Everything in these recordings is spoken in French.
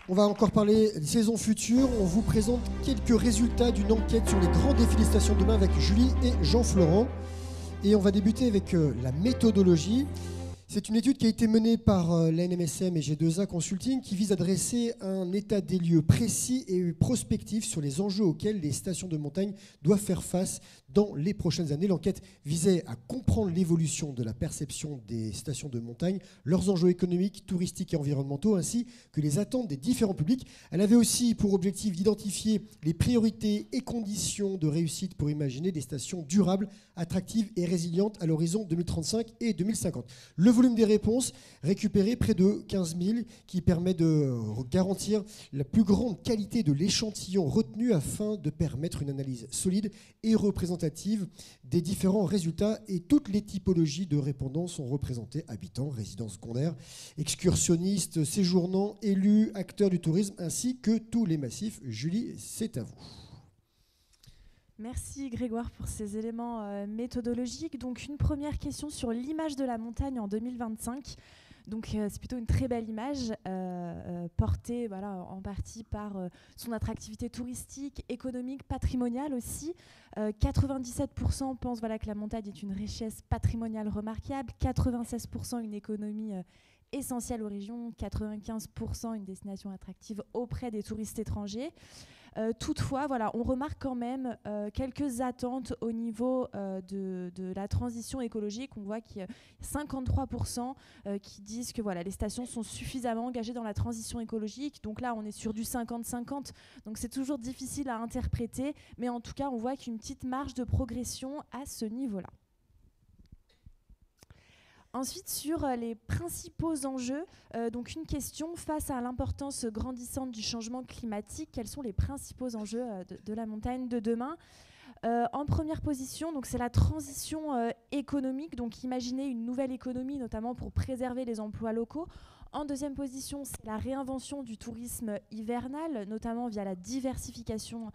On va encore parler des saisons futures. On vous présente quelques résultats d'une enquête sur les grands défis des stations de demain avec Julie et Jean-Florent. Et on va débuter avec la méthodologie. C'est une étude qui a été menée par l'ANMSM et G2A Consulting qui vise à dresser un état des lieux précis et prospectif sur les enjeux auxquels les stations de montagne doivent faire face dans les prochaines années. L'enquête visait à comprendre l'évolution de la perception des stations de montagne, leurs enjeux économiques, touristiques et environnementaux, ainsi que les attentes des différents publics. Elle avait aussi pour objectif d'identifier les priorités et conditions de réussite pour imaginer des stations durables, attractives et résilientes à l'horizon 2035 et 2050. Le volume des réponses récupérées, près de 15 000, qui permet de garantir la plus grande qualité de l'échantillon retenu afin de permettre une analyse solide et représentative des différents résultats. Et toutes les typologies de répondants sont représentées: habitants, résidents secondaires, excursionnistes, séjournants, élus, acteurs du tourisme, ainsi que tous les massifs. Julie, c'est à vous. Merci Grégoire pour ces éléments méthodologiques. Donc une première question sur l'image de la montagne en 2025. Donc c'est plutôt une très belle image portée en partie par son attractivité touristique, économique, patrimoniale aussi. 97% pensent que la montagne est une richesse patrimoniale remarquable, 96% une économie essentielle aux régions, 95% une destination attractive auprès des touristes étrangers. Toutefois, on remarque quand même quelques attentes au niveau de la transition écologique. On voit qu'il y a 53% qui disent que les stations sont suffisamment engagées dans la transition écologique. Donc là, on est sur du 50-50. Donc c'est toujours difficile à interpréter. Mais en tout cas, on voit qu'il y a une petite marge de progression à ce niveau-là. Ensuite, sur les principaux enjeux, donc une question: face à l'importance grandissante du changement climatique, quels sont les principaux enjeux de la montagne de demain ? En première position, c'est la transition économique, donc imaginer une nouvelle économie, notamment pour préserver les emplois locaux. En deuxième position, c'est la réinvention du tourisme hivernal, notamment via la diversification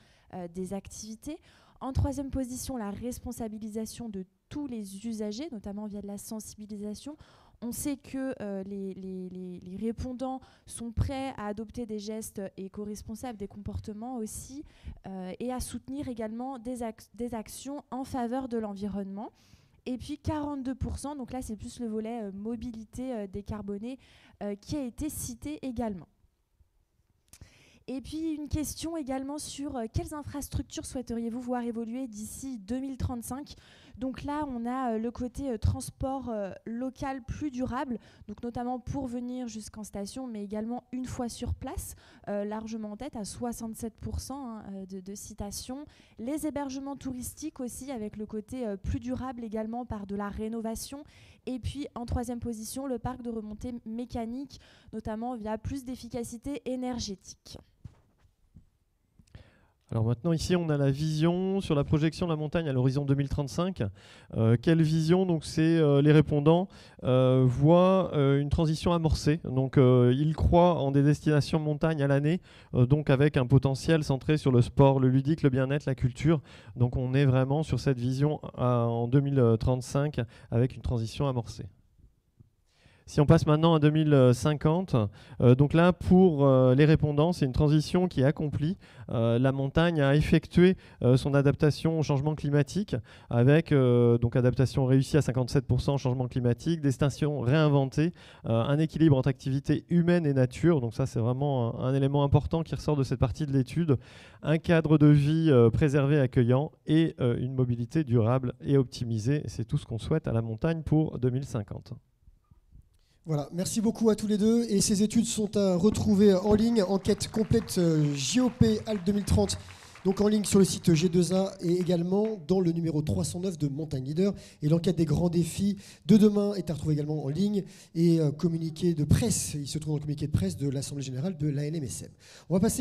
des activités. En troisième position, la responsabilisation de tous les usagers, notamment via de la sensibilisation. On sait que les répondants sont prêts à adopter des gestes éco-responsables, des comportements aussi, et à soutenir également des actions en faveur de l'environnement. Et puis 42%, donc là c'est plus le volet mobilité décarbonée qui a été cité également. Et puis une question également sur quelles infrastructures souhaiteriez-vous voir évoluer d'ici 2035 ? Donc là, on a le côté transport local plus durable, donc notamment pour venir jusqu'en station, mais également une fois sur place, largement en tête, à 67% de citation. Les hébergements touristiques aussi, avec le côté plus durable également par de la rénovation. Et puis en troisième position, le parc de remontée mécanique, notamment via plus d'efficacité énergétique. Alors maintenant, ici, on a la vision sur la projection de la montagne à l'horizon 2035. Quelle vision? Donc, c'est les répondants voient une transition amorcée. Donc, ils croient en des destinations montagne à l'année, donc avec un potentiel centré sur le sport, le ludique, le bien-être, la culture. Donc, on est vraiment sur cette vision en 2035 avec une transition amorcée. Si on passe maintenant à 2050, donc là, pour les répondants, c'est une transition qui est accomplie. La montagne a effectué son adaptation au changement climatique, avec donc adaptation réussie à 57%, changement climatique, des stations réinventées, un équilibre entre activité humaine et nature. Donc ça, c'est vraiment un élément important qui ressort de cette partie de l'étude. Un cadre de vie préservé, accueillant, et une mobilité durable et optimisée. C'est tout ce qu'on souhaite à la montagne pour 2050. Voilà, merci beaucoup à tous les deux. Et ces études sont à retrouver en ligne, enquête complète JOP Alpes 2030, donc en ligne sur le site G2A et également dans le numéro 309 de Montagne Leader. Et l'enquête des grands défis de demain est à retrouver également en ligne et communiqué de presse. Il se trouve dans le communiqué de presse de l'Assemblée Générale de l'ANMSM. On va passer